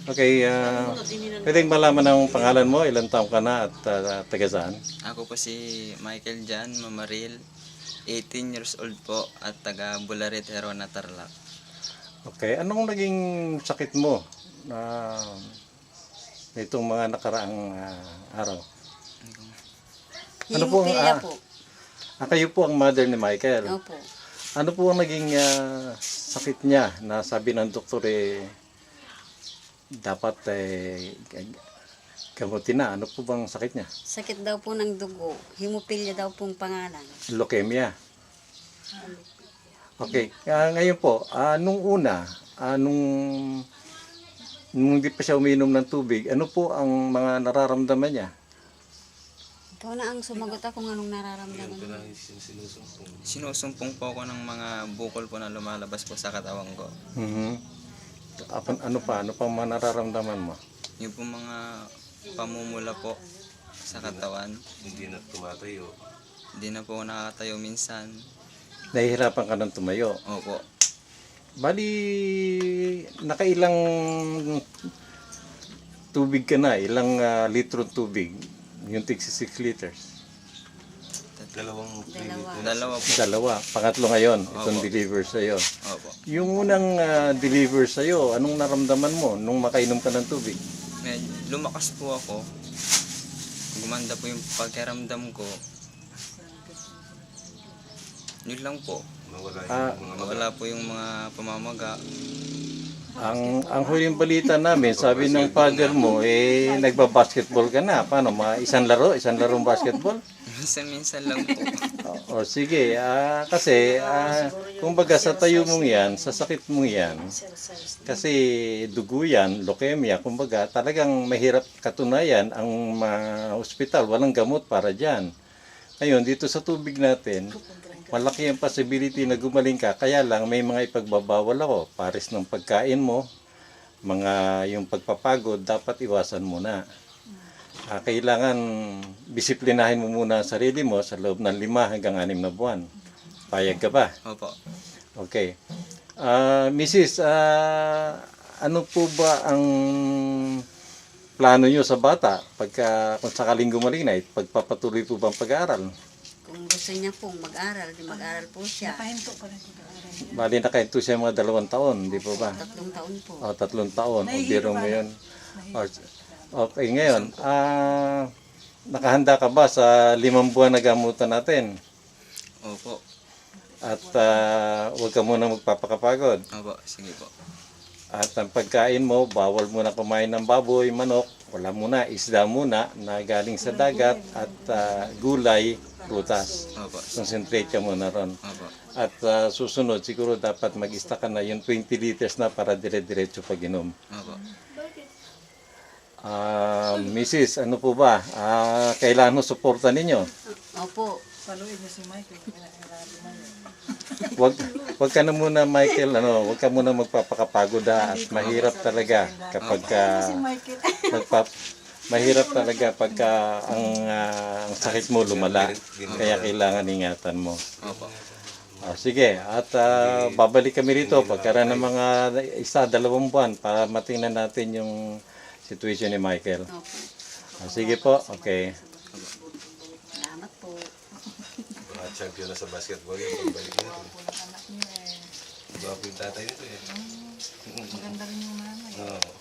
Okay, pwedeng malaman ang pangalan mo, ilang taong ka na at taga saan? Ako po si Michael Jan Mamaril, 18 years old po at taga Bularit, Herona, Tarlac. Okay, anong naging sakit mo na itong mga nakaraang araw? Ano po ang Hemophilia po. kayo po ang mother ni Michael. Opo. Ano po ang naging sakit niya na sabi ng doktor dapat gamutin na? Ano po bang sakit niya? Sakit daw po ng dugo. Hemophilia daw pong pangalan. Leukemia. Okay, ngayon po, nung una, nung hindi pa siya uminom ng tubig, ano po ang mga nararamdaman niya? Ikaw na ang sumagot ako kung anong nararamdaman mo. Sinusumpong po ako ng mga bukol po na lumalabas po sa katawan ko. Ano pa mga nararamdaman mo? Yung po mga pamumula po sa katawan. Hindi na tumatayo. Hindi na po ako nakakatayo minsan. Nahihirapan ka ng tumayo. Opo. Bali, nakailang tubig ka na? Ilang litro tubig? Yung tig 6 liters? Dalawa. Dalawa po. Dalawa. Pangatlo ngayon, itong Opo. deliver sa'yo. Opo. Yung unang deliver sa'yo, anong naramdaman mo nung makainom ka ng tubig? Lumakas po ako. Gumanda po yung pagkaramdam ko. Yun lang po. Nawala po yung mga pamamaga. Ang huling balita namin, sabi ng father mo, nagba-basketball ka na. Paano? Isang larong basketball? Minsan-minsan lang po. O sige, kasi kumbaga sa tayo mong yan, sa sakit mong yan, kasi dugo yan, leukemia, kumbaga talagang mahirap katunayan ang ospital, walang gamot para dyan. Ngayon, dito sa tubig natin, malaki ang possibility na gumaling ka, kaya lang may mga ipagbabawal ako, pares ng pagkain mo, mga yung pagpapagod, dapat iwasan mo na. Kailangan disiplinahin mo muna ang sarili mo sa loob ng 5 hanggang 6 na buwan. Payag ka ba? Opo. Okay. Mrs., ano po ba ang plano nyo sa bata kung sakaling gumaling na, pagpapatuloy po bang pag-aaral? Kung gusto niya pong mag-aral, di mag-aral po siya. Bali nakahinto siya mga 2 taon, di po ba? 3 taon po. O 3 taon, o biro mo yun. Okay, ngayon, nakahanda ka ba sa 5 buwan na gamutan natin? Opo. At huwag ka muna magpapakapagod. Opo. Sige po. At ang pagkain mo, bawal muna kumain ng baboy, manok, wala muna, isda muna na galing sa dagat at gulay, prutas. Opo. Concentrate ka muna ron. Opo. At susunod, siguro dapat mag-ista ka na yung 20 liters na para dire-diretso pag-inom. Opo. Mrs., ano po ba? Kailangan mo suporta ninyo. Opo. Wag ka na muna, Michael, wag ka muna magpapakapagod at mahirap talaga kapag mahirap talaga pagka ang sakit mo lumala. Kaya kailangan ingatan mo. Opo. Sige, at babalik kami rito pagkaroon ng mga 1-2 buwan para matingnan natin yung situation ni Michael. Opo. Sige po, okay. Salamat po. Mga champion na sa basketball yung pagbalik nito. Bago yung tatay nito eh. Maganda rin yung nanay. Oo.